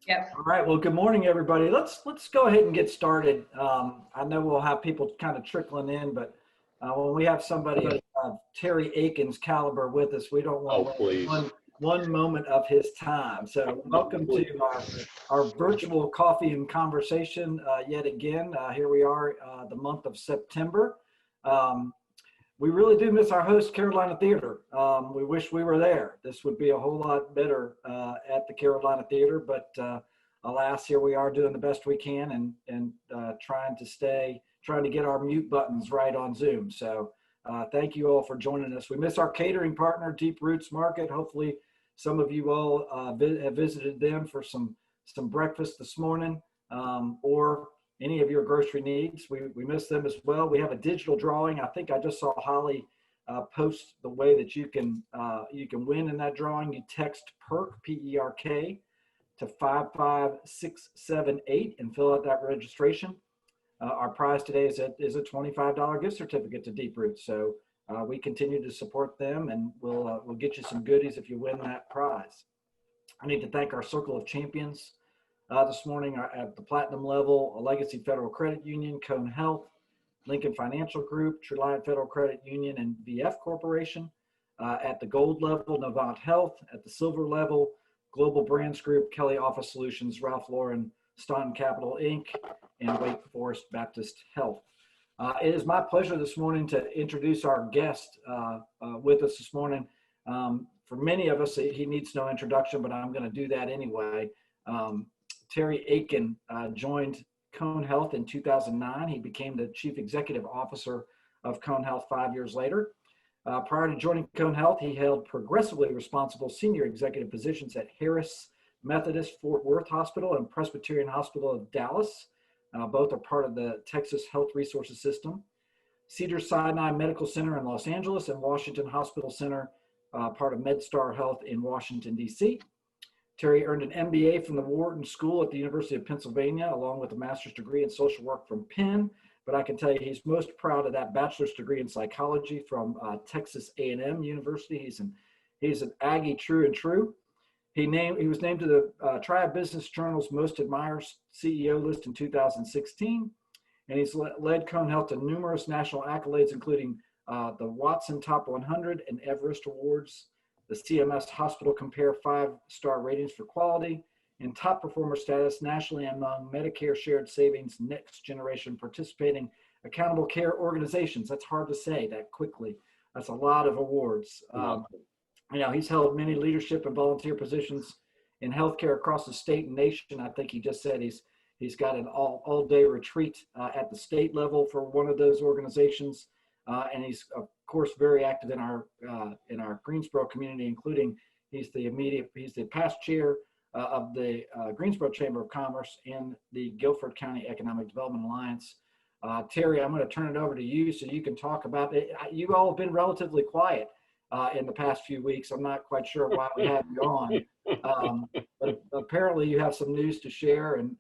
Yep. All right. Well, good morning, everybody. Let's go ahead and get started. I know we'll have people kind of trickling in, but when we have somebody of Terry Aiken's caliber with us, we don't want Oh, to please. waste one moment of his time. So, welcome to our virtual coffee and conversation yet again. Here we are, the month of September. We really do miss our host, Carolina Theater. We wish we were there. This would be a whole lot better at the Carolina Theater, but alas, here we are doing the best we can and trying to get our mute buttons right on Zoom. So thank you all for joining us. We miss our catering partner, Deep Roots Market. Hopefully some of you all have visited them for some breakfast this morning or any of your grocery needs. We miss them as well. We have a digital drawing. I think I just saw Holly post the way that you can win in that drawing. You text PERK, P-E-R-K, to 55678 and fill out that registration. Our prize today is a $25 gift certificate to Deep Roots. So we continue to support them, and we'll get you some goodies if you win that prize. I need to thank our Circle of Champions this morning at the platinum level: a Legacy Federal Credit Union, Cone Health, Lincoln Financial Group, Reliant Federal Credit Union, and VF Corporation. At the gold level, Novant Health. At the silver level, Global Brands Group, Kelly Office Solutions, Ralph Lauren, Staunton Capital Inc., and Wake Forest Baptist Health. It is my pleasure this morning to introduce our guest with us this morning. For many of us, he needs no introduction, but I'm going to do that anyway. Terry Aiken joined Cone Health in 2009. He became the Chief Executive Officer of Cone Health 5 years later. Prior to joining Cone Health, he held progressively responsible senior executive positions at Harris Methodist Fort Worth Hospital and Presbyterian Hospital of Dallas. Both are part of the Texas Health Resources System. Cedars-Sinai Medical Center in Los Angeles and Washington Hospital Center, part of MedStar Health in Washington, D.C. Terry earned an MBA from the Wharton School at the University of Pennsylvania, along with a master's degree in social work from Penn. But I can tell you he's most proud of that bachelor's degree in psychology from Texas A&M University. He's an Aggie true and true. He was named to the Triad Business Journal's Most Admired CEO list in 2016. And he's led Cone Health to numerous national accolades, including the Watson Top 100 and Everest Awards, the CMS Hospital Compare 5-star ratings for quality, and top performer status nationally among Medicare Shared Savings Next Generation Participating Accountable Care Organizations. That's hard to say that quickly. That's a lot of awards. He's held many leadership and volunteer positions in healthcare across the state and nation. I think he just said he's got an all-day retreat at the state level for one of those organizations. And he's of course very active in our Greensboro community, including he's the past chair of the Greensboro Chamber of Commerce and the Guilford County Economic Development Alliance. Terry, I'm going to turn it over to you so you can talk about it. You all have been relatively quiet in the past few weeks. I'm not quite sure why we have you on, but apparently you have some news to share. And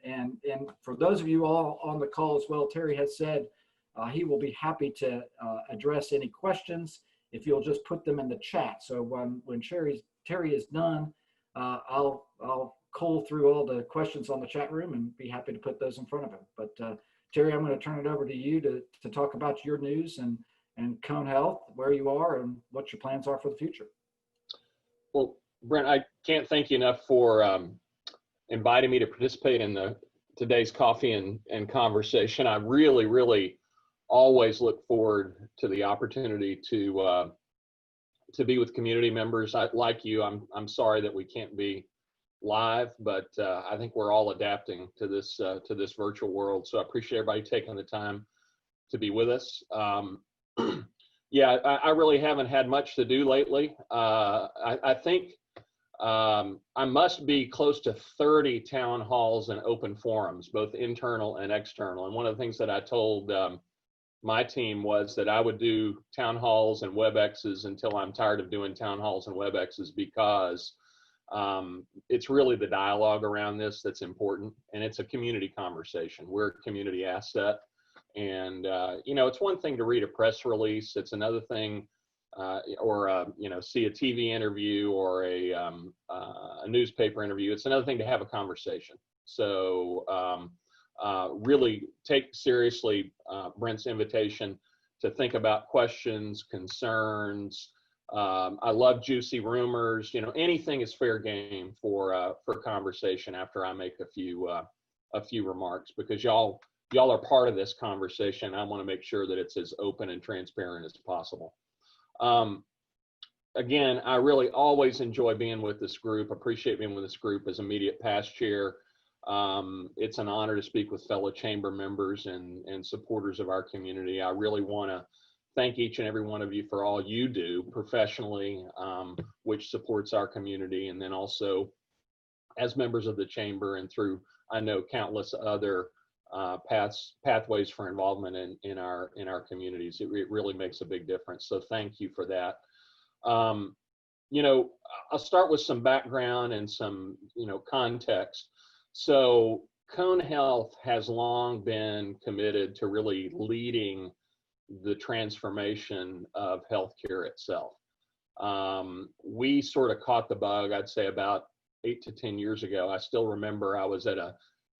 for those of you all on the call as well, Terry has said he will be happy to address any questions if you'll just put them in the chat. So when Terry is done, I'll cull through all the questions on the chat room and be happy to put those in front of him. But Terry, I'm going to turn it over to you to talk about your news and Cone Health, where you are and what your plans are for the future. Well, Brent, I can't thank you enough for inviting me to participate in today's coffee and conversation. I really, really always look forward to the opportunity to be with community members. Like you, I'm sorry that we can't be live, but I think we're all adapting to this virtual world. So I appreciate everybody taking the time to be with us. Yeah, I really haven't had much to do lately. I think I must be close to 30 town halls and open forums, both internal and external. And one of the things that I told my team was that I would do town halls and WebExes until I'm tired of doing town halls and WebExes, because it's really the dialogue around this that's important, and it's a community conversation. We're a community asset, and it's one thing to read a press release. It's another thing see a TV interview or a newspaper interview. It's another thing to have a conversation. So really take seriously Brent's invitation to think about questions, concerns. I love juicy rumors. Anything is fair game for conversation after I make a few remarks, because y'all are part of this conversation. I want to make sure that it's as open and transparent as possible. Again, I really always enjoy being with this group, appreciate being with this group as immediate past chair. It's an honor to speak with fellow chamber members and supporters of our community. I really want to thank each and every one of you for all you do professionally, which supports our community, and then also as members of the chamber and through, I know, countless other pathways for involvement in our communities. It really makes a big difference. So thank you for that. I'll start with some background and some, context. So Cone Health has long been committed to really leading the transformation of healthcare itself. We sort of caught the bug, I'd say about 8 to 10 years ago. I still remember I was at a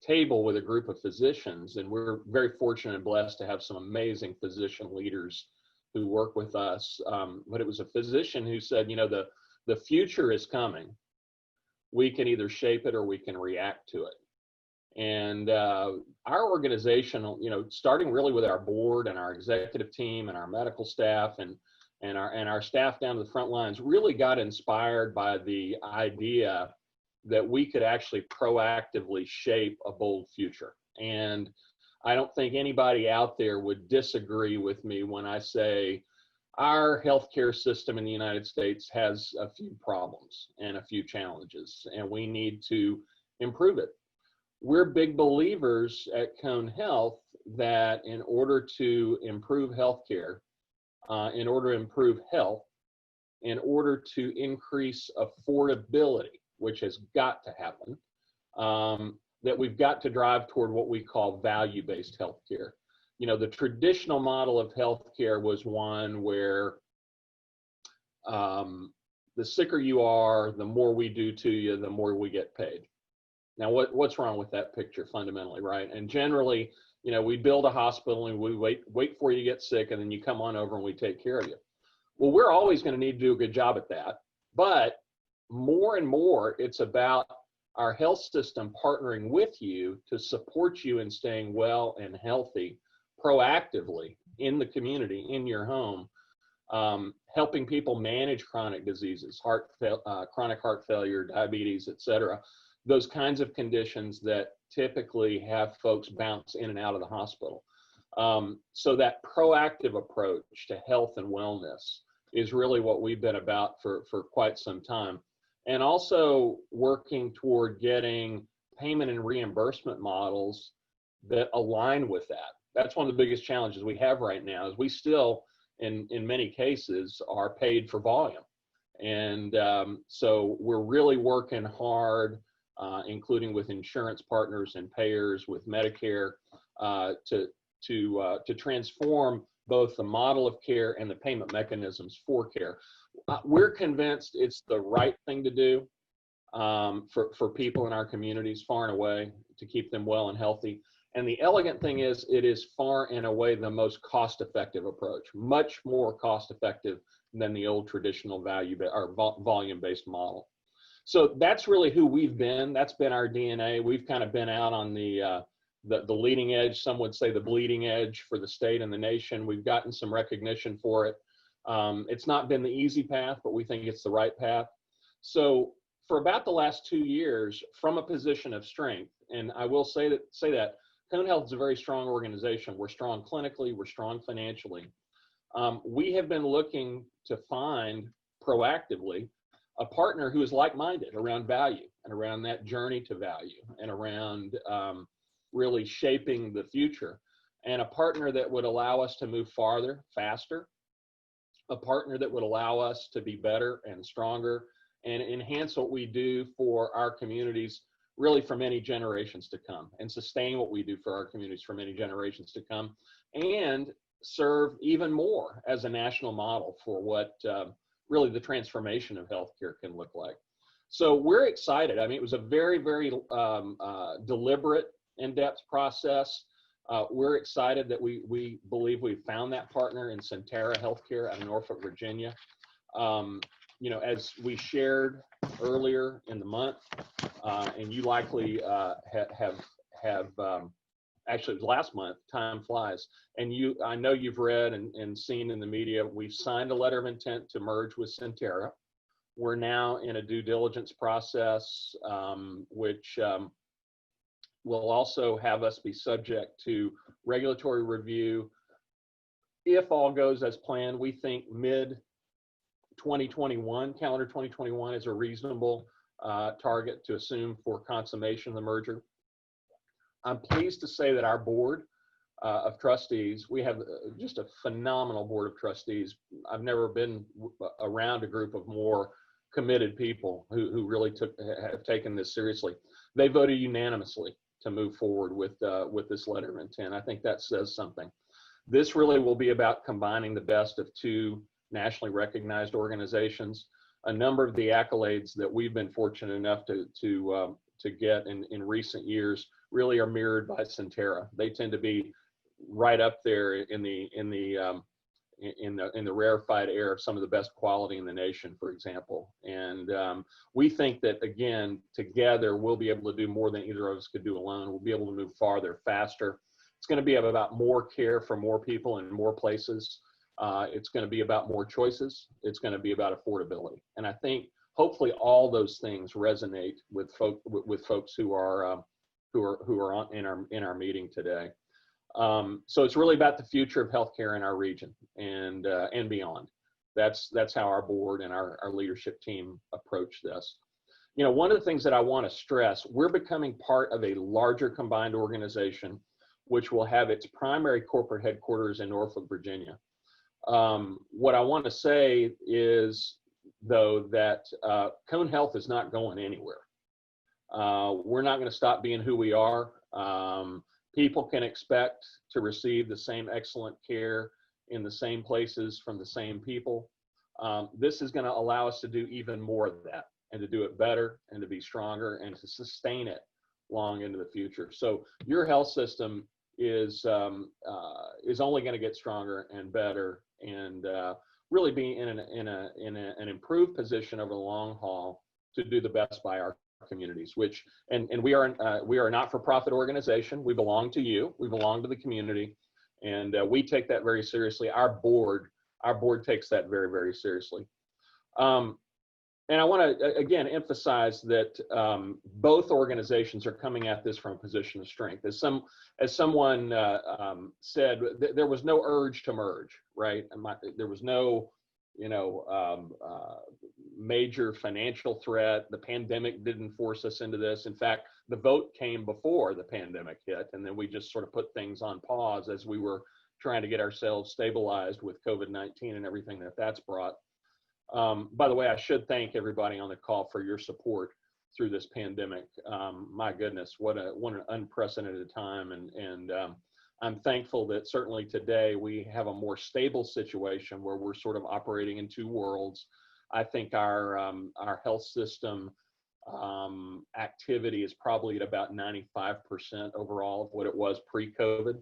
table with a group of physicians, and we're very fortunate and blessed to have some amazing physician leaders who work with us. But it was a physician who said, the future is coming. We can either shape it or we can react to it. And our organization, starting really with our board and our executive team and our medical staff and our staff down to the front lines, really got inspired by the idea that we could actually proactively shape a bold future. And I don't think anybody out there would disagree with me when I say our healthcare system in the United States has a few problems and a few challenges, and we need to improve it. We're big believers at Cone Health that in order to improve healthcare, in order to improve health, in order to increase affordability, which has got to happen, that we've got to drive toward what we call value-based healthcare. The traditional model of healthcare was one where the sicker you are, the more we do to you, the more we get paid. Now, what's wrong with that picture fundamentally, right? And generally, we build a hospital and we wait for you to get sick, and then you come on over and we take care of you. Well, we're always going to need to do a good job at that. But more and more, it's about our health system partnering with you to support you in staying well and healthy proactively in the community, in your home, helping people manage chronic diseases, chronic heart failure, diabetes, et cetera. Those kinds of conditions that typically have folks bounce in and out of the hospital. So that proactive approach to health and wellness is really what we've been about for quite some time. And also working toward getting payment and reimbursement models that align with that. That's one of the biggest challenges we have right now, is we still, in many cases, are paid for volume. And so we're really working hard, including with insurance partners and payers, with Medicare, to transform both the model of care and the payment mechanisms for care. We're convinced it's the right thing to do for people in our communities far and away, to keep them well and healthy. And the elegant thing is, it is far and away the most cost-effective approach, much more cost-effective than the old traditional volume-based model. So that's really who we've been. That's been our DNA. We've kind of been out on the leading edge. Some would say the bleeding edge for the state and the nation. We've gotten some recognition for it. It's not been the easy path, but we think it's the right path. So for about the last 2 years, from a position of strength, and I will say that Cone Health is a very strong organization. We're strong clinically, we're strong financially. We have been looking to find proactively a partner who is like-minded around value and around that journey to value and around really shaping the future, and a partner that would allow us to move farther, faster, a partner that would allow us to be better and stronger and enhance what we do for our communities really for many generations to come, and sustain what we do for our communities for many generations to come, and serve even more as a national model for what really the transformation of healthcare can look like. So we're excited. I mean, it was a very, very deliberate, in-depth process. We're excited that we believe we've found that partner in Sentara Healthcare out of Norfolk, Virginia. You know, as we shared earlier in the month, and you likely have actually it was last month, time flies, and I know you've read and seen in the media, we've signed a letter of intent to merge with Sentara. We're now in a due diligence process, which will also have us be subject to regulatory review. If all goes as planned, we think mid 2021, calendar 2021 is a reasonable target to assume for consummation of the merger. I'm pleased to say that our board of trustees, we have just a phenomenal board of trustees. I've never been around a group of more committed people who really have taken this seriously. They voted unanimously to move forward with this letter of intent. I think that says something. This really will be about combining the best of two nationally recognized organizations. A number of the accolades that we've been fortunate enough to get in recent years really are mirrored by Sentara. They tend to be right up there in the rarefied air of some of the best quality in the nation, for example. And we think that, again, together we'll be able to do more than either of us could do alone. We'll be able to move farther, faster. It's going to be about more care for more people in more places. It's going to be about more choices. It's going to be about affordability. And I think hopefully all those things resonate with folks who are in our meeting today. So it's really about the future of healthcare in our region and beyond. That's how our board and our leadership team approach this. You know, one of the things that I want to stress, we're becoming part of a larger combined organization, which will have its primary corporate headquarters in Norfolk, Virginia. What I want to say is, though, that Cone Health is not going anywhere. We're not going to stop being who we are. People can expect to receive the same excellent care in the same places from the same people. This is going to allow us to do even more of that, and to do it better, and to be stronger, and to sustain it long into the future. So your health system is only going to get stronger and better, and really be in an improved position over the long haul to do the best by our communities. Which and we are a not-for-profit organization. We belong to you. We belong to the community, and we take that very seriously. Our board takes that very, very seriously. And I want to again emphasize that both organizations are coming at this from a position of strength. As someone said, there was no urge to merge, right? There was no, major financial threat. The pandemic didn't force us into this. In fact, the vote came before the pandemic hit, and then we just sort of put things on pause as we were trying to get ourselves stabilized with COVID-19 and everything that's brought. By the way, I should thank everybody on the call for your support through this pandemic. My goodness, what an unprecedented time. And I'm thankful that certainly today we have a more stable situation where we're sort of operating in two worlds. I think our health system activity is probably at about 95% overall of what it was pre-COVID.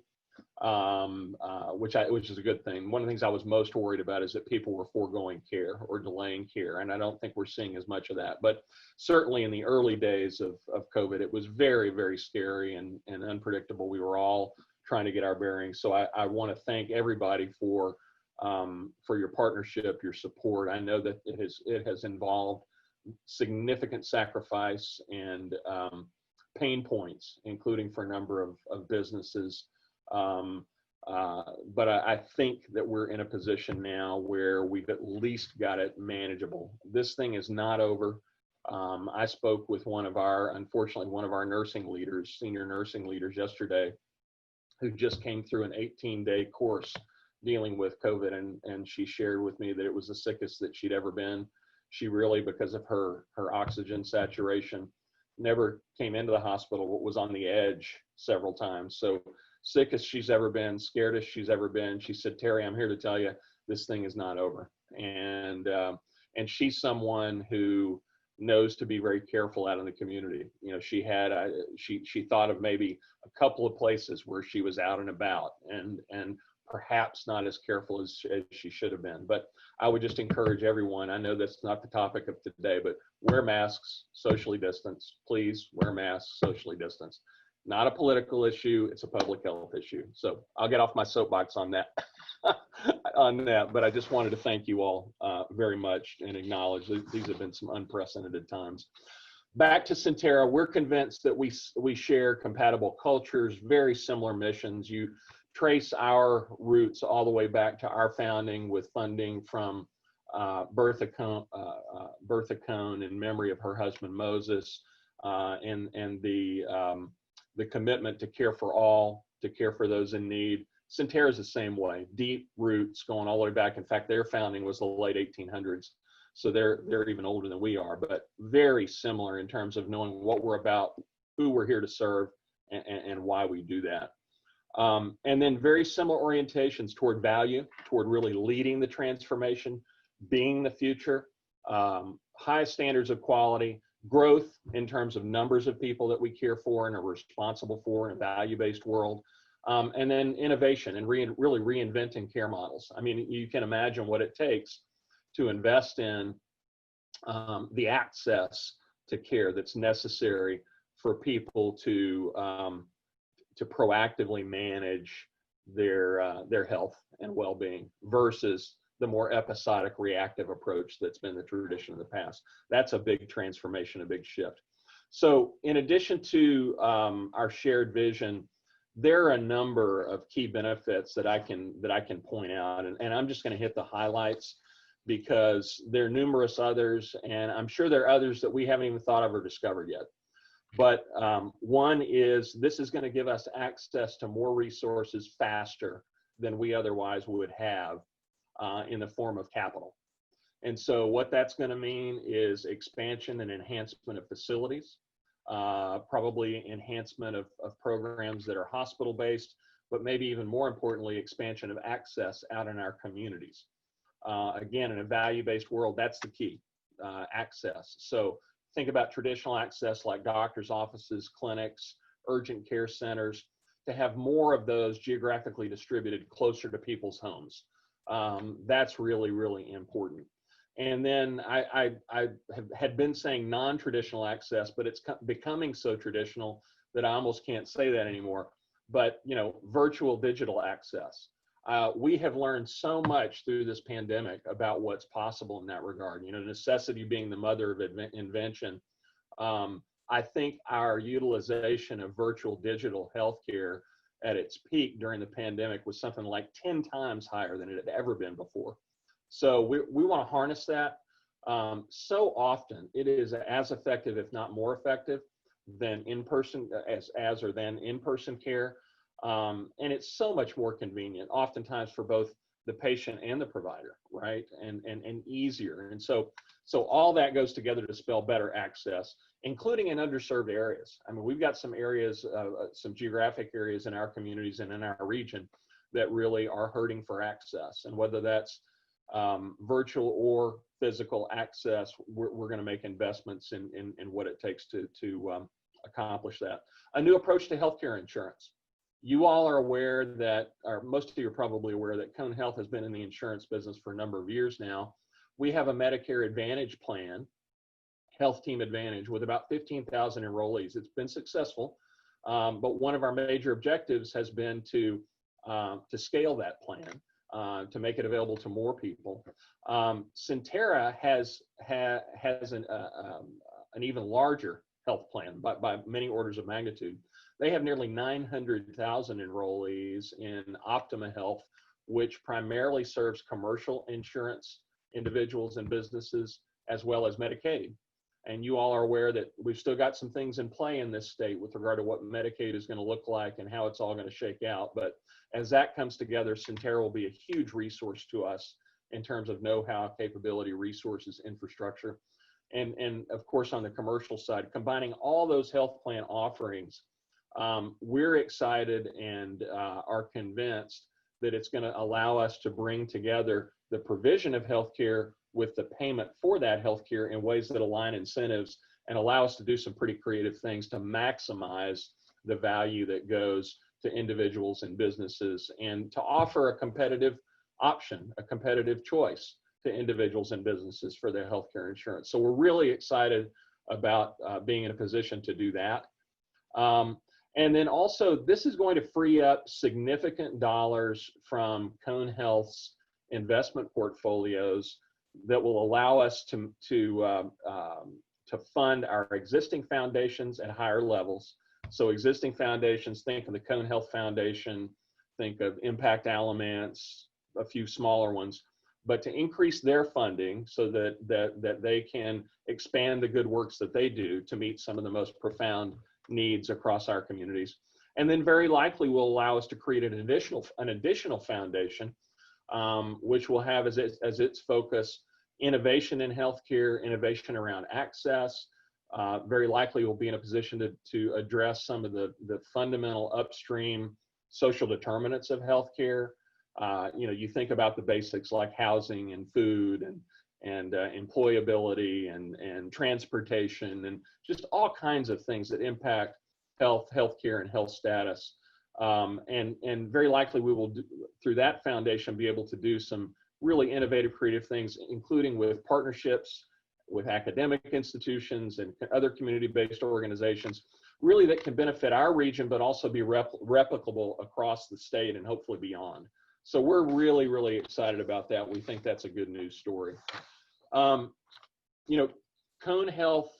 Which is a good thing. One of the things I was most worried about is that people were foregoing care or delaying care, and I don't think we're seeing as much of that. But certainly in the early days of COVID, it was very, very scary and unpredictable. We were all trying to get our bearings. So I want to thank everybody for your partnership, your support. I know that it has involved significant sacrifice and pain points, including for a number of businesses. But I think that we're in a position now where we've at least got it manageable. This thing is not over. I spoke with unfortunately, one of our nursing leaders, senior nursing leaders yesterday, who just came through an 18-day course dealing with COVID. And she shared with me that it was the sickest that she'd ever been. She really, because of her oxygen saturation, never came into the hospital, but was on the edge several times. So sick as she's ever been, scared as she's ever been, she said, "Terry, I'm here to tell you this thing is not over." And she's someone who knows to be very careful out in the community. You know, she thought of maybe a couple of places where she was out and about, and perhaps not as careful as she should have been. But I would just encourage everyone, I know that's not the topic of today, but wear masks, socially distance. Please wear masks, socially distance. Not a political issue, it's a public health issue. So I'll get off my soapbox on that. But I just wanted to thank you all very much and acknowledge that these have been some unprecedented times. Back to Sentara, we're convinced that we share compatible cultures, very similar missions. You trace our roots all the way back to our founding with funding from Bertha Cone in memory of her husband Moses, and the commitment to care for all, to care for those in need. Sentara is the same way, deep roots going all the way back. In fact, their founding was the late 1800s. So they're even older than we are, but very similar in terms of knowing what we're about, who we're here to serve, and why we do that. And then very similar orientations toward value, toward really leading the transformation, being the future, high standards of quality, growth in terms of numbers of people that we care for and are responsible for in a value-based world, and then innovation and really reinventing care models. I mean, you can imagine what it takes to invest in the access to care that's necessary for people to proactively manage their health and well-being versus the more episodic reactive approach that's been the tradition of the past. That's a big transformation, a big shift. So in addition to our shared vision, there are a number of key benefits that I can point out, and I'm just going to hit the highlights because there are numerous others, and I'm sure there are others that we haven't even thought of or discovered yet. But one is this is going to give us access to more resources faster than we otherwise would have in the form of capital. And so what that's going to mean is expansion and enhancement of facilities, probably enhancement of programs that are hospital-based, but maybe even more importantly, expansion of access out in our communities. Again, in a value-based world, that's the key, access. So think about traditional access like doctors' offices, clinics, urgent care centers, to have more of those geographically distributed closer to people's homes. That's really, really important. And then I had been saying non-traditional access, but it's becoming so traditional that I almost can't say that anymore. But, you know, virtual digital access. We have learned so much through this pandemic about what's possible in that regard. You know, necessity being the mother of invention. I think our utilization of virtual digital healthcare at its peak during the pandemic was something like 10 times higher than it had ever been before. So we want to harness that. So often it is as effective, if not more effective, than in-person in-person care. And it's so much more convenient, oftentimes for both the patient and the provider, right? And easier. And so all that goes together to spell better access, including in underserved areas. I mean, we've got some areas, some geographic areas in our communities and in our region that really are hurting for access. And whether that's virtual or physical access, we're going to make investments in what it takes to accomplish that. A new approach to healthcare insurance. You all are aware that, or most of you are probably aware that Cone Health has been in the insurance business for a number of years now. We have a Medicare Advantage plan, Health Team Advantage, with about 15,000 enrollees. It's been successful, but one of our major objectives has been to scale that plan, to make it available to more people. Sentara has an even larger health plan by many orders of magnitude. They have nearly 900,000 enrollees in Optima Health, which primarily serves commercial insurance individuals and businesses, as well as Medicaid. And you all are aware that we've still got some things in play in this state with regard to what Medicaid is going to look like and how it's all going to shake out. But as that comes together, Sentara will be a huge resource to us in terms of know-how, capability, resources, infrastructure. and of course on the commercial side, combining all those health plan offerings, we're excited and are convinced that it's going to allow us to bring together the provision of healthcare with the payment for that healthcare in ways that align incentives and allow us to do some pretty creative things to maximize the value that goes to individuals and businesses, and to offer a competitive option, a competitive choice to individuals and businesses for their healthcare insurance. So we're really excited about being in a position to do that. And then also, this is going to free up significant dollars from Cone Health's investment portfolios that will allow us to fund our existing foundations at higher levels. So existing foundations, think of the Cone Health Foundation, think of Impact Aliments, a few smaller ones, but to increase their funding so that they can expand the good works that they do to meet some of the most profound needs across our communities. And then very likely will allow us to create an additional foundation, which will have as its focus innovation in healthcare, innovation around access. Very likely will be in a position to address some of the fundamental upstream social determinants of healthcare. You think about the basics like housing and food and employability and transportation and just all kinds of things that impact healthcare and health status. And very likely we will, through that foundation, be able to do some really innovative, creative things, including with partnerships with academic institutions and other community-based organizations, really that can benefit our region, but also be replicable across the state and hopefully beyond. So we're really, really excited about that. We think that's a good news story. Cone Health,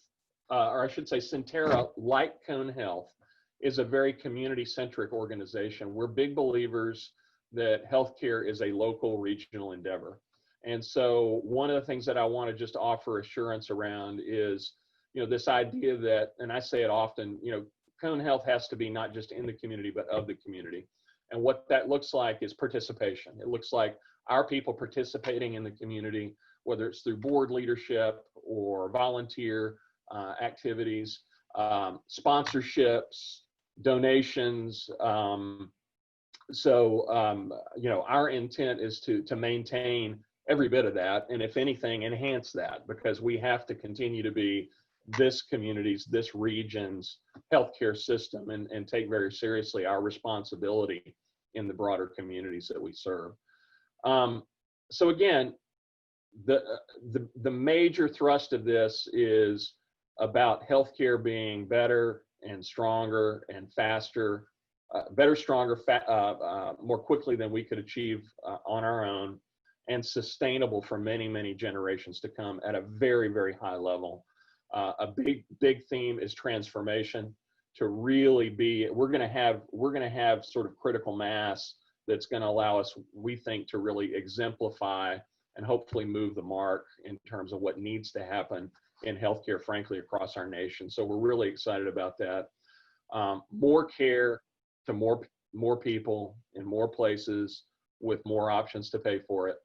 or I should say Centera, like Cone Health, is a very community-centric organization. We're big believers that healthcare is a local, regional endeavor. And so one of the things that I want to just offer assurance around is, this idea that, and I say it often, Cone Health has to be not just in the community, but of the community. And what that looks like is participation. It looks like our people participating in the community, whether it's through board leadership or volunteer activities, sponsorships, donations. Our intent is to maintain every bit of that, and if anything, enhance that, because we have to continue to be this community's, this region's healthcare system and take very seriously our responsibility in the broader communities that we serve. So again, the major thrust of this is about healthcare being better and stronger and faster, better, stronger, more quickly than we could achieve on our own, and sustainable for many, many generations to come at a very, very high level. A big theme is transformation. To really be, we're going to have sort of critical mass that's going to allow us, we think, to really exemplify and hopefully move the mark in terms of what needs to happen in healthcare, frankly, across our nation. So we're really excited about that. More care to more people in more places with more options to pay for it.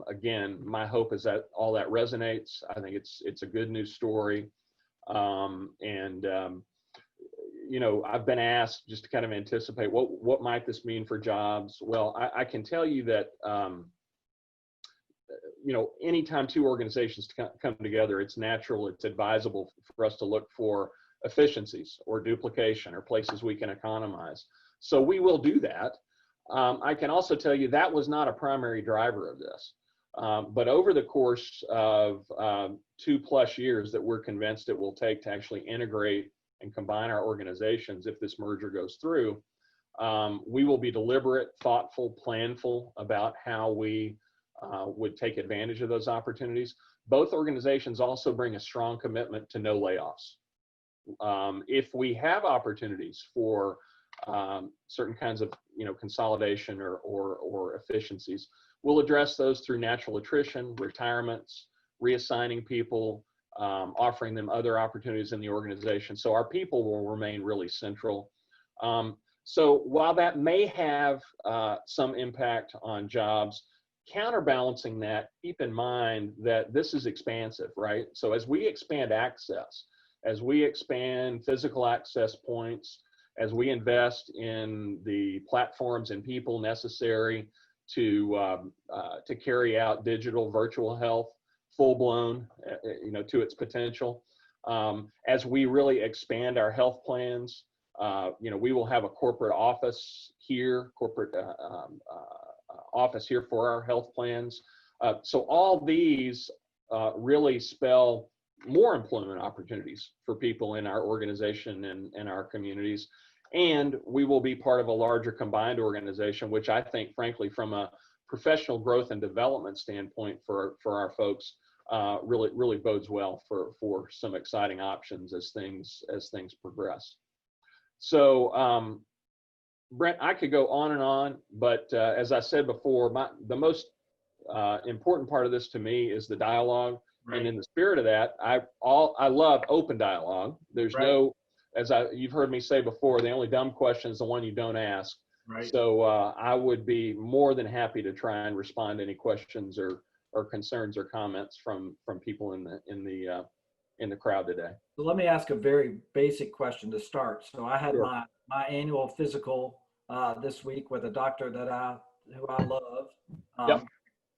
Again, my hope is that all that resonates. I think it's a good news story. I've been asked just to kind of anticipate what might this mean for jobs. Well, I can tell you that, anytime two organizations come together, it's natural, it's advisable for us to look for efficiencies or duplication or places we can economize. So we will do that. I can also tell you that was not a primary driver of this. But over the course of 2+ years that we're convinced it will take to actually integrate and combine our organizations, if this merger goes through, we will be deliberate, thoughtful, planful about how we would take advantage of those opportunities. Both organizations also bring a strong commitment to no layoffs. If we have opportunities for certain kinds of consolidation or efficiencies, we'll address those through natural attrition, retirements, reassigning people, offering them other opportunities in the organization. So our people will remain really central. So while that may have some impact on jobs, counterbalancing that, keep in mind that this is expansive, right? So as we expand access, as we expand physical access points, as we invest in the platforms and people necessary to carry out digital virtual health full blown, to its potential, as we really expand our health plans, we will have a corporate office here, office here for our health plans. So all these really spell more employment opportunities for people in our organization and our communities. And we will be part of a larger combined organization, which I think, frankly, from a professional growth and development standpoint for our folks, really bodes well for some exciting options as things progress. So, Brent, I could go on and on, but as I said before, the most important part of this to me is the dialogue. Right. And in the spirit of that, I love open dialogue. There's right. No, you've heard me say before, the only dumb question is the one you don't ask. Right. So I would be more than happy to try and respond to any questions or concerns or comments from people in the crowd today. So let me ask a very basic question to start. So I had sure. my annual physical this week with a doctor who I love. Yep.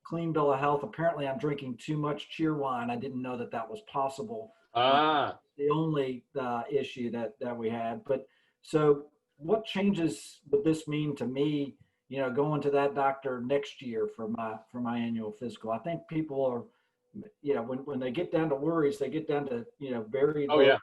Clean bill of health. Apparently I'm drinking too much cheer wine. I didn't know that was possible. The only issue that we had. But so what changes would this mean to me, going to that doctor next year for my annual physical? I think people are, when they get down to worries, they get down to, very low of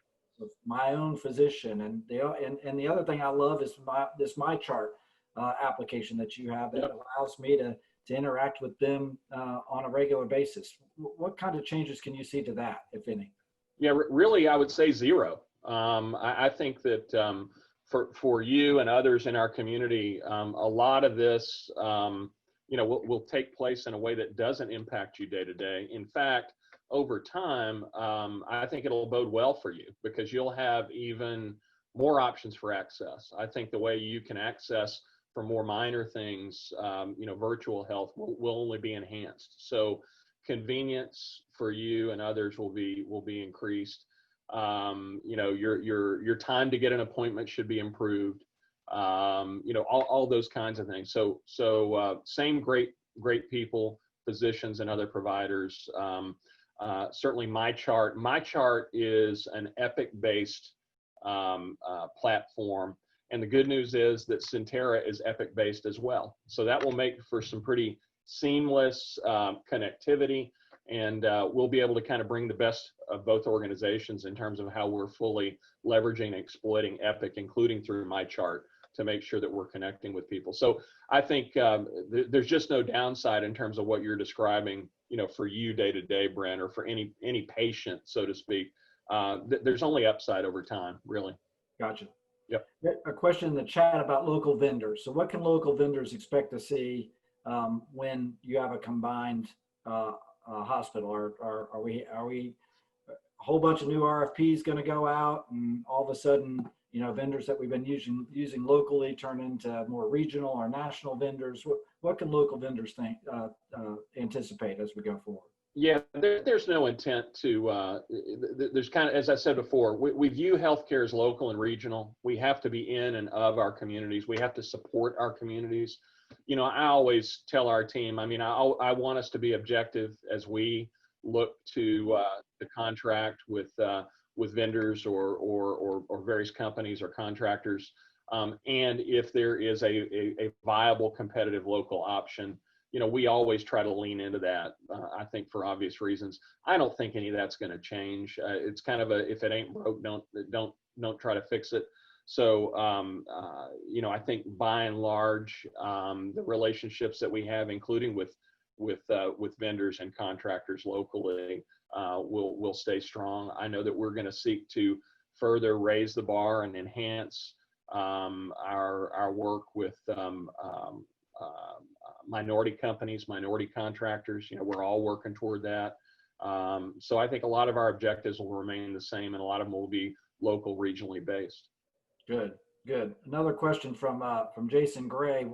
my own physician. And the other thing I love is this My Chart application that you have that allows me to interact with them on a regular basis. What kind of changes can you see to that, if any? Yeah, really, I would say zero. I think that for you and others in our community, a lot of this, will take place in a way that doesn't impact you day to day. In fact, over time, I think it'll bode well for you because you'll have even more options for access. I think the way you can access for more minor things, virtual health will only be enhanced. So convenience for you and others will be increased. Your time to get an appointment should be improved. All those kinds of things. So same great people, physicians and other providers. Certainly My Chart. My Chart is an Epic-based platform. And the good news is that Centera is Epic-based as well. So that will make for some pretty seamless connectivity. And we'll be able to kind of bring the best of both organizations in terms of how we're fully leveraging and exploiting Epic, including through My Chart, to make sure that we're connecting with people. So I think there's just no downside in terms of what you're describing, for you day to day, Brent, or for any patient, so to speak. There's only upside over time, really. Gotcha. Yep. A question in the chat about local vendors. So what can local vendors expect to see when you have a combined hospital? Are we a whole bunch of new RFPs going to go out, and all of a sudden, vendors that we've been using locally turn into more regional or national vendors? What can local vendors anticipate as we go forward? Yeah, there's no intent to, there's kind of, as I said before, we view healthcare as local and regional. We have to be in and of our communities. We have to support our communities. I always tell our team, I want us to be objective as we look to contract with vendors or various companies or contractors. And if there is a viable competitive local option, we always try to lean into that, I think for obvious reasons. I don't think any of that's going to change. It's kind of if it ain't broke, don't try to fix it. So, I think by and large, the relationships that we have, including with vendors and contractors locally, will stay strong. I know that we're going to seek to further raise the bar and enhance our work with minority companies, minority contractors. We're all working toward that. So I think a lot of our objectives will remain the same, and a lot of them will be local, regionally based. Good. Another question from Jason Gray.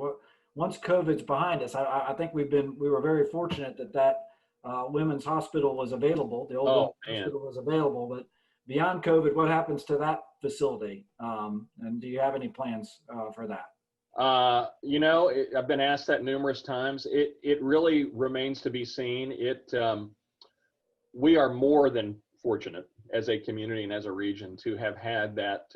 once COVID's behind us, I think we were very fortunate that women's hospital was available. The old women's hospital was available, but beyond COVID, what happens to that facility? And do you have any plans for that? I've been asked that numerous times. It really remains to be seen. We are more than fortunate as a community and as a region to have had that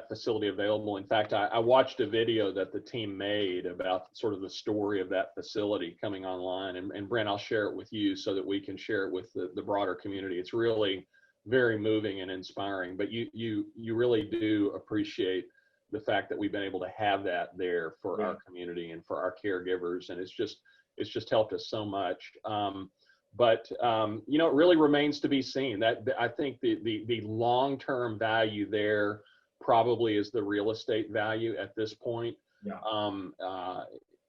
facility available. In fact, I watched a video that the team made about sort of the story of that facility coming online. And Brent, I'll share it with you so that we can share it with the broader community. It's really very moving and inspiring, but you really do appreciate the fact that we've been able to have that there for our community and for our caregivers. And it's just helped us so much. But it really remains to be seen. That I think the long-term value there probably is the real estate value at this point. Yeah.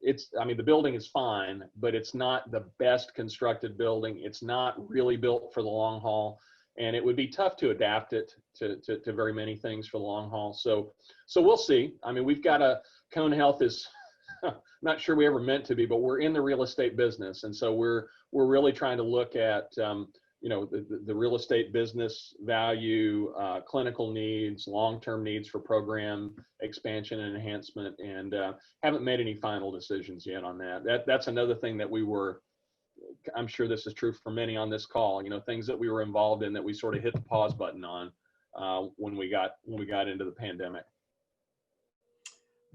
The building is fine, but it's not the best constructed building. It's not really built for the long haul, and it would be tough to adapt it to very many things for the long haul. So we'll see. I mean, we've got Cone Health is not sure we ever meant to be, but we're in the real estate business, and so we're really trying to look at the real estate business value, clinical needs, long-term needs for program expansion and enhancement, and haven't made any final decisions yet on that. That's another thing that I'm sure this is true for many on this call, things that we were involved in that we sort of hit the pause button on when we got into the pandemic.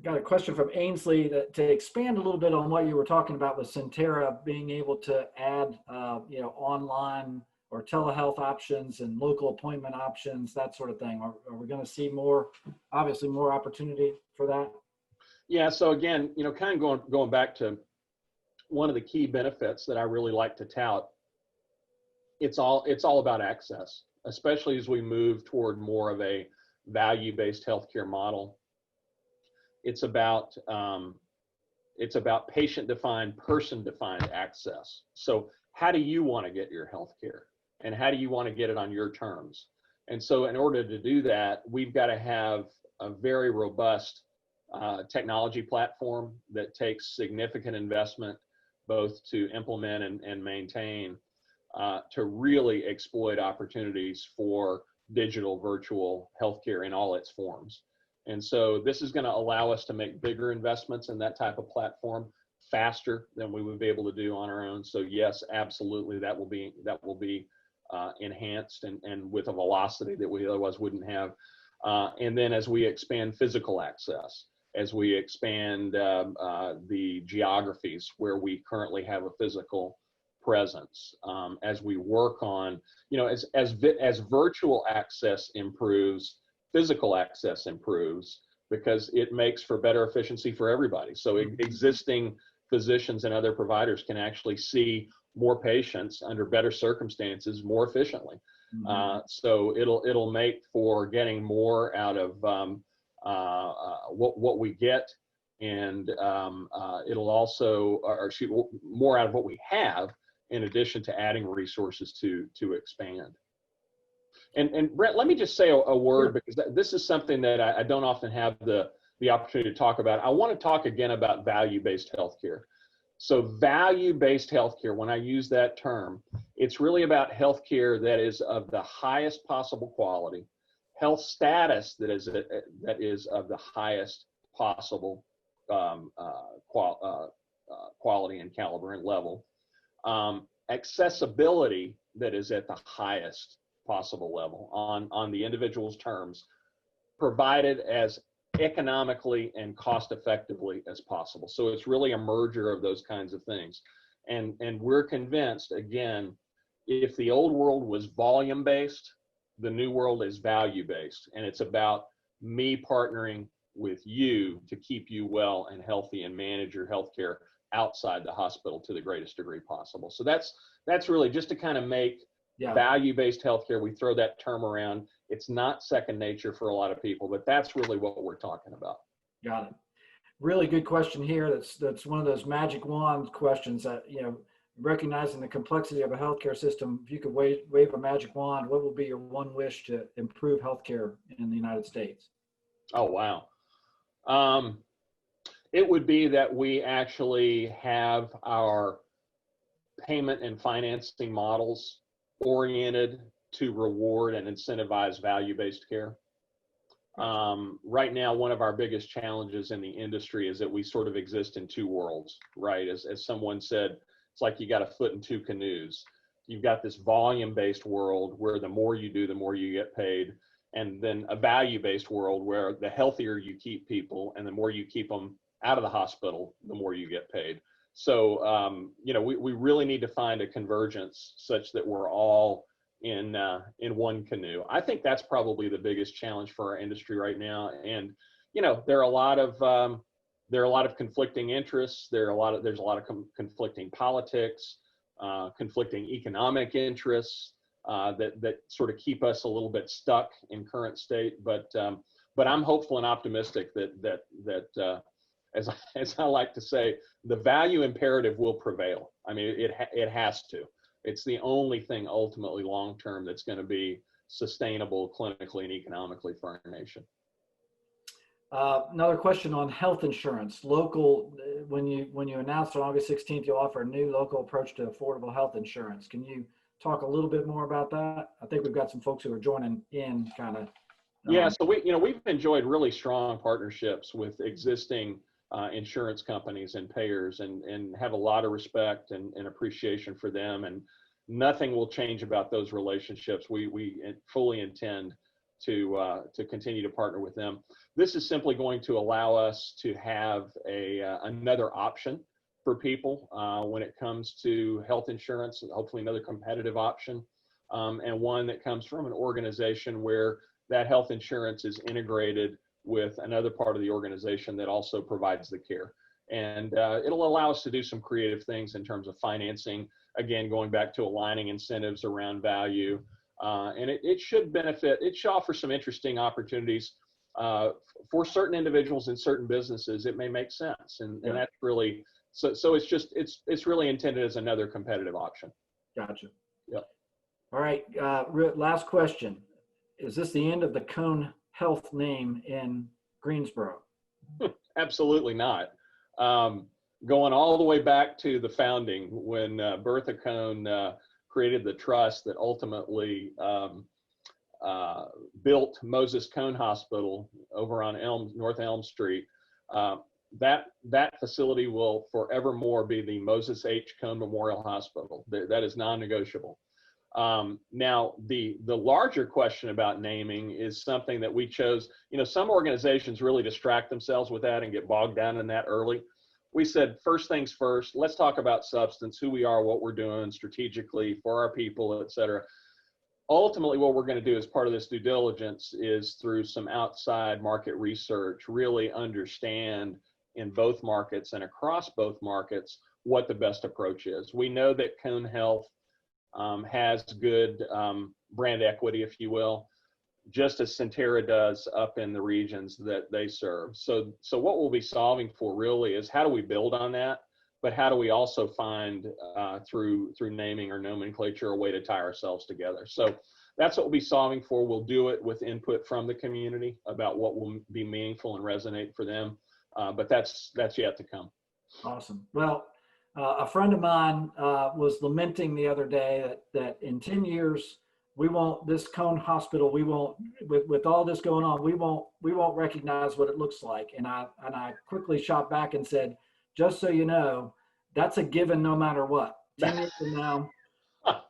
Got a question from Ainsley to expand a little bit on what you were talking about with Centera being able to add, online or telehealth options and local appointment options, that sort of thing. Are we going to see more opportunity for that? Yeah. So again, kind of going back to one of the key benefits that I really like to tout. It's all about access, especially as we move toward more of a value-based healthcare model. It's about patient-defined, person-defined access. So how do you want to get your health care, and how do you want to get it on your terms? And so in order to do that, we've got to have a very robust technology platform that takes significant investment, both to implement and maintain, to really exploit opportunities for digital virtual healthcare in all its forms. And so this is going to allow us to make bigger investments in that type of platform faster than we would be able to do on our own. So yes, absolutely, that will be enhanced and with a velocity that we otherwise wouldn't have. And then as we expand physical access, as we expand the geographies where we currently have a physical presence, as we work on, as virtual access improves, physical access improves, because it makes for better efficiency for everybody. So existing physicians and other providers can actually see more patients under better circumstances more efficiently. Mm-hmm. So it'll make for getting more out of what we get, and it'll also, more out of what we have, in addition to adding resources to expand. And Brent, let me just say a word, because this is something that I don't often have the opportunity to talk about. I want to talk again about value-based healthcare. So value-based healthcare, when I use that term, it's really about healthcare that is of the highest possible quality, health status that is of the highest possible quality and caliber and level, accessibility that is at the highest possible level on the individual's terms, provided as economically and cost effectively as possible. So it's really a merger of those kinds of things. And we're convinced, again, if the old world was volume based, the new world is value based. And it's about me partnering with you to keep you well and healthy and manage your healthcare outside the hospital to the greatest degree possible. So that's really just to kind of make value-based healthcare. We throw that term around. It's not second nature for a lot of people, but that's really what we're talking about. Got it. Really good question here. That's one of those magic wand questions that, recognizing the complexity of a healthcare system. If you could wave a magic wand, what would be your one wish to improve healthcare in the United States? Oh, wow. It would be that we actually have our payment and financing models oriented to reward and incentivize value-based care. Right now, one of our biggest challenges in the industry is that we sort of exist in two worlds, right? As someone said, it's like you got a foot in two canoes. You've got this volume-based world where the more you do, the more you get paid. And then a value-based world where the healthier you keep people and the more you keep them out of the hospital, the more you get paid. So, we really need to find a convergence such that we're all in one canoe. I think that's probably the biggest challenge for our industry right now. And, there are a lot of conflicting interests. There's a lot of conflicting politics, conflicting economic interests that sort of keep us a little bit stuck in current state. But I'm hopeful and optimistic that as I like to say, the value imperative will prevail. I mean, it has to. It's the only thing ultimately long-term that's going to be sustainable clinically and economically for our nation. Another question on health insurance. Local, when you announced on August 16th, you'll offer a new local approach to affordable health insurance. Can you talk a little bit more about that? I think we've got some folks who are joining in kind of. Yeah, so we've enjoyed really strong partnerships with existing insurance companies and payers and have a lot of respect and appreciation for them, and nothing will change about those relationships. We fully intend to continue to partner with them. This is simply going to allow us to have another option for people when it comes to health insurance, hopefully another competitive option, and one that comes from an organization where that health insurance is integrated with another part of the organization that also provides the care. And it'll allow us to do some creative things in terms of financing, again, going back to aligning incentives around value. And it should benefit, it should offer some interesting opportunities for certain individuals and certain businesses. It may make sense. And that's really, so it's really intended as another competitive option. Gotcha. Yep. All right, last question. Is this the end of the Cone Health name in Greensboro? Absolutely not. Going all the way back to the founding, when Bertha Cone created the trust that ultimately built Moses Cone Hospital over on North Elm Street, that facility will forevermore be the Moses H. Cone Memorial Hospital. That is non-negotiable. Now, the larger question about naming is something that we chose. Some organizations really distract themselves with that and get bogged down in that early. We said, first things first, let's talk about substance, who we are, what we're doing strategically for our people, et cetera. Ultimately, what we're going to do as part of this due diligence is, through some outside market research, really understand in both markets and across both markets what the best approach is. We know that Cone Health has good brand equity, if you will, just as Centera does up in the regions that they serve. So what we'll be solving for really is, how do we build on that, but how do we also find through naming or nomenclature a way to tie ourselves together? So that's what we'll be solving for. We'll do it with input from the community about what will be meaningful and resonate for them, but that's yet to come. Awesome. Well, a friend of mine was lamenting the other day that in 10 years, this Cone Hospital, with all this going on, we won't recognize what it looks like. And I quickly shot back and said, just so you know, that's a given no matter what. 10 years from now,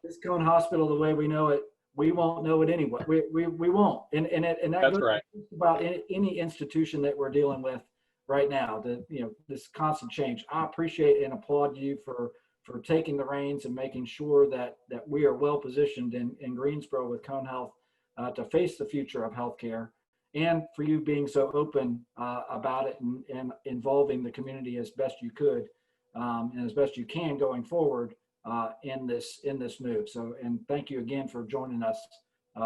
this Cone Hospital, the way we know it, we won't know it anyway. We won't. And that that's goes right. about any institution that we're dealing with right now, this constant change. I appreciate and applaud you for taking the reins and making sure that we are well positioned in Greensboro with Cone Health to face the future of healthcare, and for you being so open about it and involving the community as best you could and as best you can going forward in this move. So, and thank you again for joining us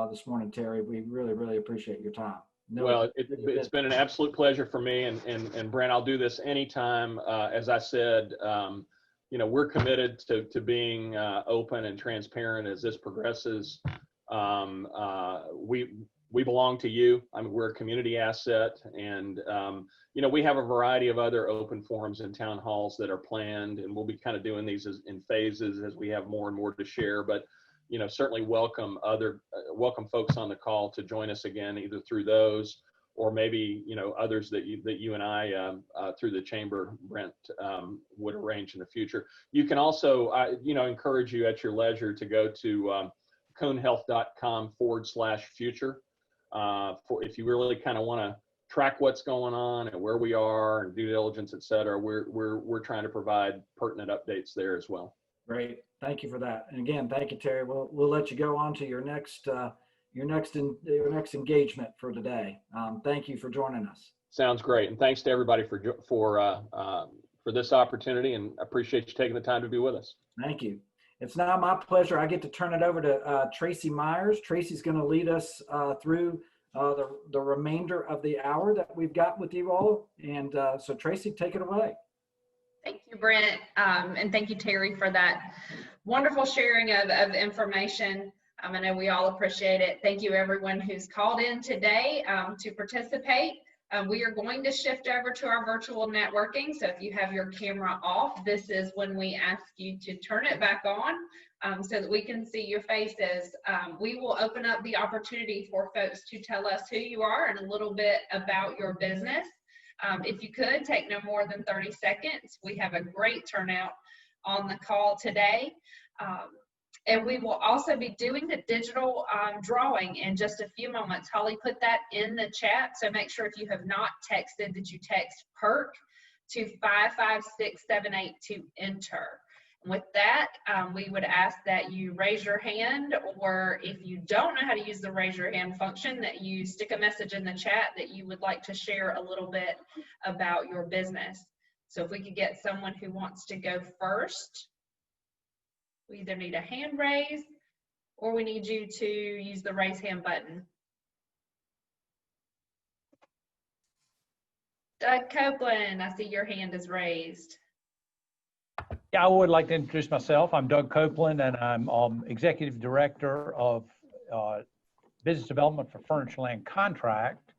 this morning, Terry. We really, really appreciate your time. Well, it's been an absolute pleasure for me, and Brent, I'll do this anytime. As I said, we're committed to being open and transparent as this progresses. we belong to you. I mean, we're a community asset, and we have a variety of other open forums and town halls that are planned, and we'll be kind of doing these in phases as we have more and more to share. But certainly welcome folks on the call to join us again, either through those or maybe others that you and I through the chamber, Brent, would arrange in the future. You can also encourage you at your leisure to go to conehealth.com/future for if you really kind of want to track what's going on and where we are and due diligence, et cetera. We're trying to provide pertinent updates there as well. Great, thank you for that. And again, thank you, Terry. We'll let you go on to your next engagement for today. Thank you for joining us. Sounds great, and thanks to everybody for this opportunity, and appreciate you taking the time to be with us. Thank you. It's now my pleasure. I get to turn it over to Tracy Myers. Tracy's going to lead us through the remainder of the hour that we've got with you all. And so Tracy, take it away. Thank you, Brent. And thank you, Terry, for that wonderful sharing of information. I know we all appreciate it. Thank you, everyone who's called in today to participate. We are going to shift over to our virtual networking. So if you have your camera off, this is when we ask you to turn it back on so that we can see your faces. We will open up the opportunity for folks to tell us who you are and a little bit about your business. If you could, take no more than 30 seconds. We have a great turnout on the call today. And we will also be doing the digital drawing in just a few moments. Holly put that in the chat, so make sure if you have not texted that you text PERK to 55678 to enter. With that, we would ask that you raise your hand, or if you don't know how to use the raise your hand function, that you stick a message in the chat that you would like to share a little bit about your business. So if we could get someone who wants to go first, we either need a hand raise or we need you to use the raise hand button. Doug Copeland, I see your hand is raised. Yeah, I would like to introduce myself. I'm Doug Copeland, and I'm Executive Director of Business Development for Furniture Land Contract.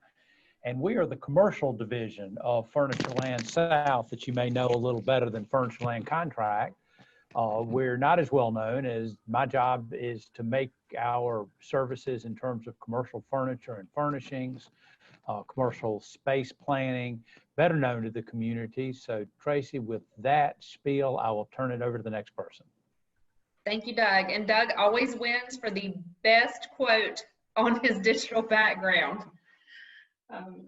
And we are the commercial division of Furniture Land South that you may know a little better than Furniture Land Contract. We're not as well known as my job is to make our services in terms of commercial furniture and furnishings, commercial space planning, better known to the community. So Tracy, with that spiel, I will turn it over to the next person. Thank you, Doug. And Doug always wins for the best quote on his digital background.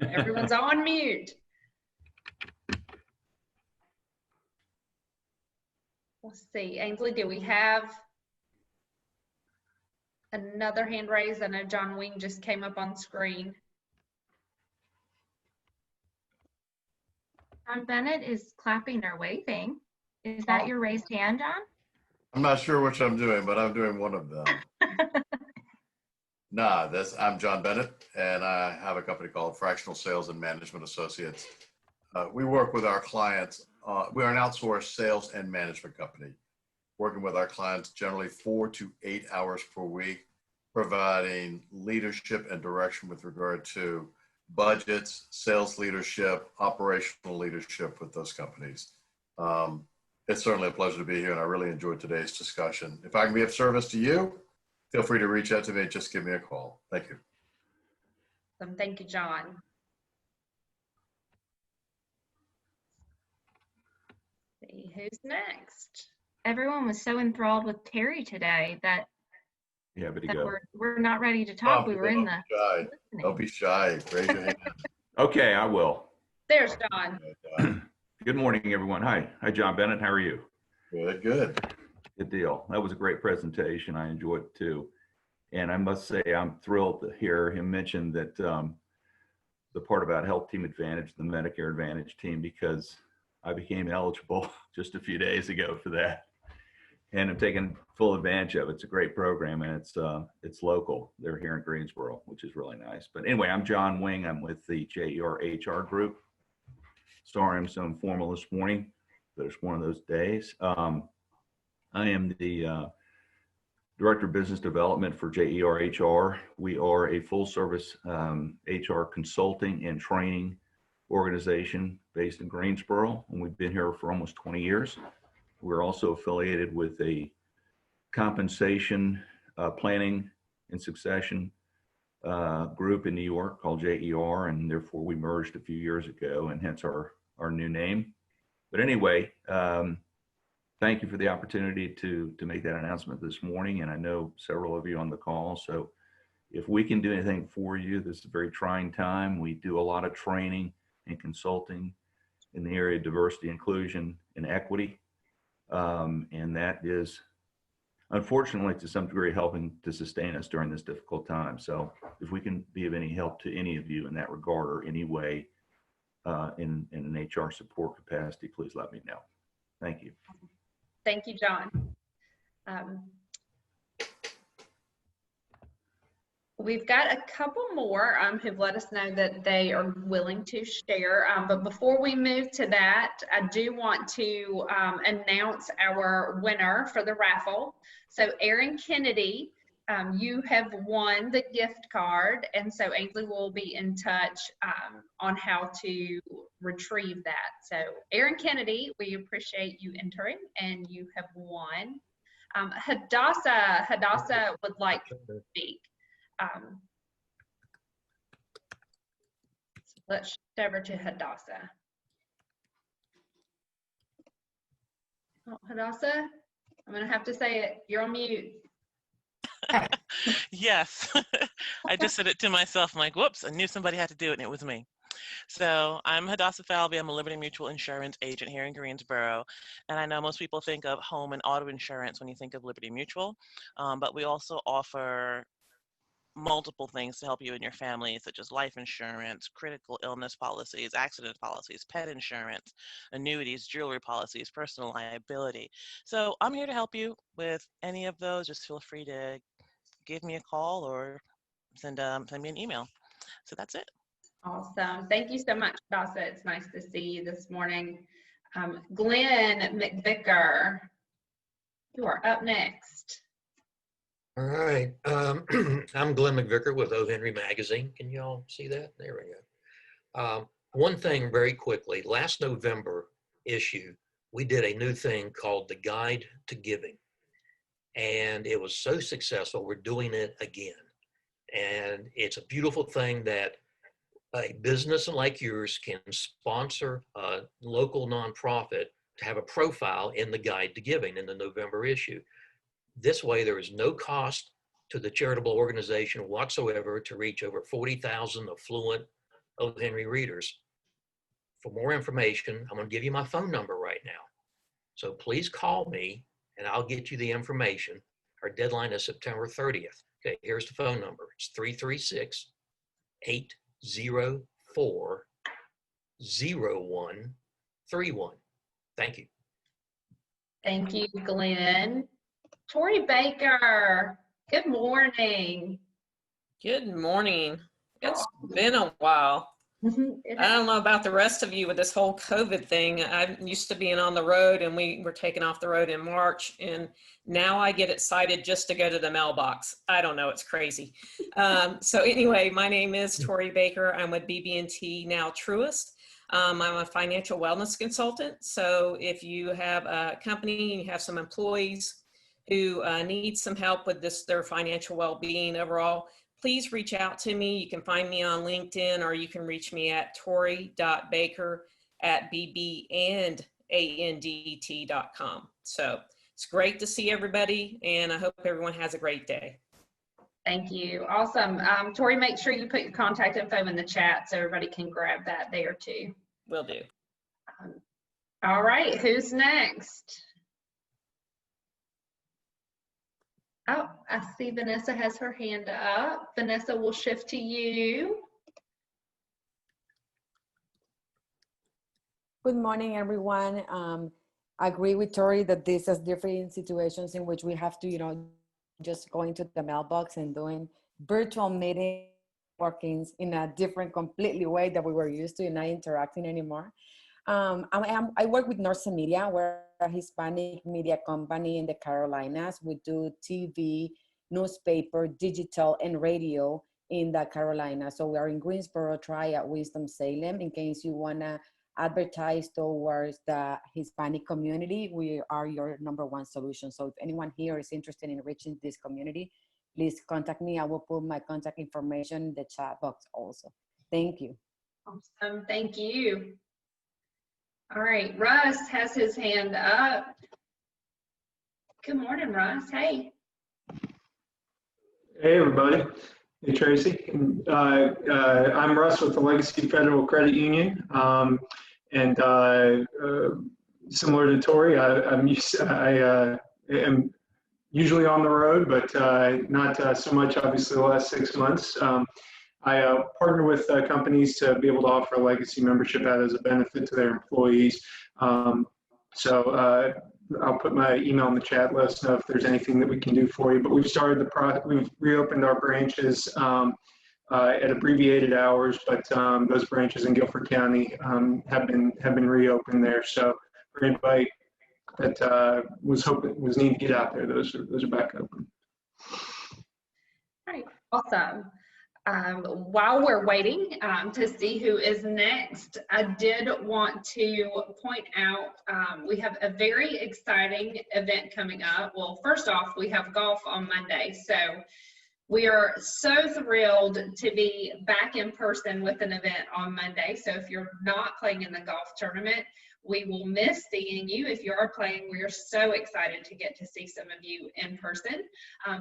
Everyone's on mute. Let's see, Ainsley, do we have another hand raised? I know John Wing just came up on screen. John Bennett is clapping or waving. Is that your raised hand, John? I'm not sure which I'm doing, but I'm doing one of them. I'm John Bennett, and I have a company called Fractional Sales and Management Associates. We work with our clients. We're an outsourced sales and management company, working with our clients generally 4 to 8 hours per week, providing leadership and direction with regard to budgets, sales leadership, operational leadership with those companies. It's certainly a pleasure to be here, and I really enjoyed today's discussion. If I can be of service to you, feel free to reach out to me. Just give me a call. Thank you. Thank you, John. Let's see who's next. Everyone was so enthralled with Terry today that, we're not ready to talk. We were in the listening. Don't be shy. Raise your hand. Okay, I will. There's John. Good morning, everyone. Hi, John Bennett. How are you? Good. Good deal. That was a great presentation. I enjoyed it too. And I must say, I'm thrilled to hear him mention that the part about Health Team Advantage, the Medicare Advantage team, because I became eligible just a few days ago for that. And I'm taking full advantage of it. It's a great program, and it's local. They're here in Greensboro, which is really nice. But anyway, I'm John Wing. I'm with the JER HR group. Sorry I'm so informal this morning, but it's one of those days. I am the Director of Business Development for JER HR. We are a full service HR consulting and training organization based in Greensboro, and we've been here for almost 20 years. We're also affiliated with a compensation planning and succession group in New York called JER, and therefore we merged a few years ago, and hence our new name. But anyway, thank you for the opportunity to make that announcement this morning, and I know several of you on the call, so if we can do anything for you, this is a very trying time. We do a lot of training and consulting in the area of diversity, inclusion, and equity, and that is unfortunately to some degree helping to sustain us during this difficult time. So if we can be of any help to any of you in that regard or any way in an HR support capacity, please let me know. Thank you. Thank you, John. We've got a couple more who've let us know that they are willing to share. But before we move to that, I do want to announce our winner for the raffle. So Aaron Kennedy, you have won the gift card. And so Ainsley will be in touch on how to retrieve that. So Aaron Kennedy, we appreciate you entering, and you have won. Hadassah would like to speak. Let's shift over to Hadassah. Oh, Hadassah, I'm going to have to say it. You're on mute. Yes, I just said it to myself. I'm like, whoops, I knew somebody had to do it, and it was me. So I'm Hadassah Falvey. I'm a Liberty Mutual insurance agent here in Greensboro. And I know most people think of home and auto insurance when you think of Liberty Mutual, but we also offer multiple things to help you and your family, such as life insurance, critical illness policies, accident policies, pet insurance, annuities, jewelry policies, personal liability. So I'm here to help you with any of those. Just feel free to give me a call or send me an email. So that's it. Awesome. Thank you so much, Hadassah. It's nice to see you this morning. Glenn McVicker, you are up next. All right. I'm Glenn McVicker with O. Henry Magazine. Can you all see that? There we go. One thing very quickly. Last November issue, we did a new thing called the Guide to Giving. And it was so successful, we're doing it again. And it's a beautiful thing that a business like yours can sponsor a local nonprofit to have a profile in the Guide to Giving in the November issue. This way, there is no cost to the charitable organization whatsoever to reach over 40,000 affluent O. Henry readers. For more information, I'm going to give you my phone number right now. So please call me and I'll get you the information. Our deadline is September 30th. Okay, here's the phone number. It's 336-804-0131. Thank you. Thank you, Glenn. Tori Baker, good morning. Good morning. It's been a while. I don't know about the rest of you with this whole COVID thing. I'm used to being on the road, and we were taken off the road in March, and now I get excited just to go to the mailbox. I don't know, it's crazy. So anyway, my name is Tori Baker. I'm with BB&T, now Truist. I'm a financial wellness consultant. So if you have a company and you have some employees who need some help with their financial well-being overall, please reach out to me. You can find me on LinkedIn, or you can reach me at tori.baker@bb&andt.com. So it's great to see everybody, and I hope everyone has a great day. Thank you. Awesome. Tori, make sure you put your contact info in the chat so everybody can grab that there too. Will do. All right, who's next? Oh, I see Vanessa has her hand up. Vanessa, we'll shift to you. Good morning, everyone. I agree with Tori that this is different situations in which we have to, just going to the mailbox and doing virtual meeting workings in a different, completely way that we were used to and not interacting anymore. I work with Northern Media, where a Hispanic media company in the Carolinas. We do TV, newspaper, digital, and radio in the Carolinas. So we are in Greensboro. Try at Winston-Salem in case you want to advertise towards the Hispanic community. We are your #1 solution. So if anyone here is interested in reaching this community, please contact me. I will put my contact information in the chat box also. Thank you. Awesome. Thank you. All right. Russ has his hand up. Good morning, Russ. Hey. Hey, everybody. Hey, Tracy. I'm Russ with the Legacy Federal Credit Union. Similar to Tori, I am usually on the road, but not so much, obviously, the last 6 months. I partner with companies to be able to offer a legacy membership out as a benefit to their employees. I'll put my email in the chat. Let us know if there's anything that we can do for you. But we've started the process. We've reopened our branches at abbreviated hours, but those branches in Guilford County have been reopened there. So for anybody that was needing to get out there, those are back open. All right. Awesome. While we're waiting to see who is next, I did want to point out we have a very exciting event coming up. Well, first off, we have golf on Monday. So we are so thrilled to be back in person with an event on Monday. So if you're not playing in the golf tournament, we will miss seeing you. If you are playing, we are so excited to get to see some of you in person.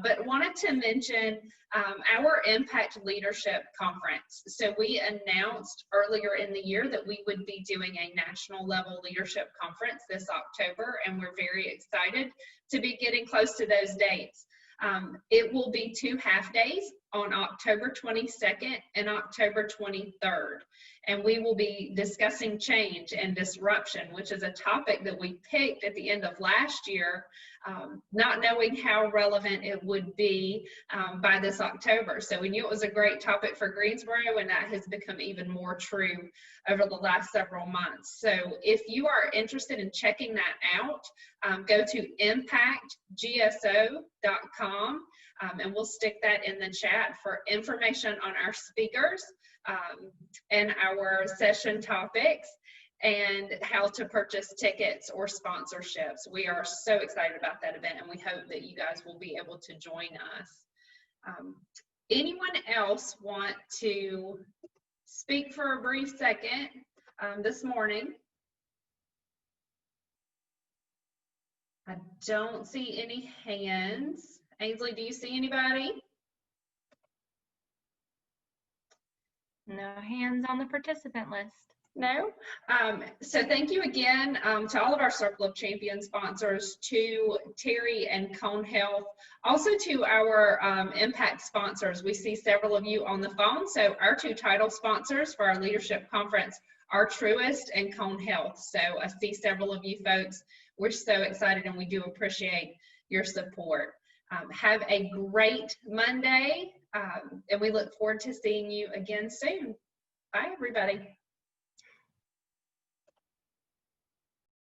But wanted to mention our Impact Leadership Conference. So we announced earlier in the year that we would be doing a national level leadership conference this October, and we're very excited to be getting close to those dates. It will be 2 half days on October 22nd and October 23rd. And we will be discussing change and disruption, which is a topic that we picked at the end of last year, not knowing how relevant it would be by this October. So we knew it was a great topic for Greensboro, and that has become even more true over the last several months. So if you are interested in checking that out, go to impactgso.com, and we'll stick that in the chat for information on our speakers and our session topics and how to purchase tickets or sponsorships. We are so excited about that event, and we hope that you guys will be able to join us. Anyone else want to speak for a brief second this morning? I don't see any hands. Ainsley, do you see anybody? No hands on the participant list. No? So thank you again to all of our Circle of Champions sponsors, to Terry and Cone Health, also to our Impact sponsors. We see several of you on the phone. So our 2 title sponsors for our leadership conference are Truist and Cone Health. So I see several of you folks. We're so excited, and we do appreciate your support. Have a great Monday, and we look forward to seeing you again soon. Bye, everybody.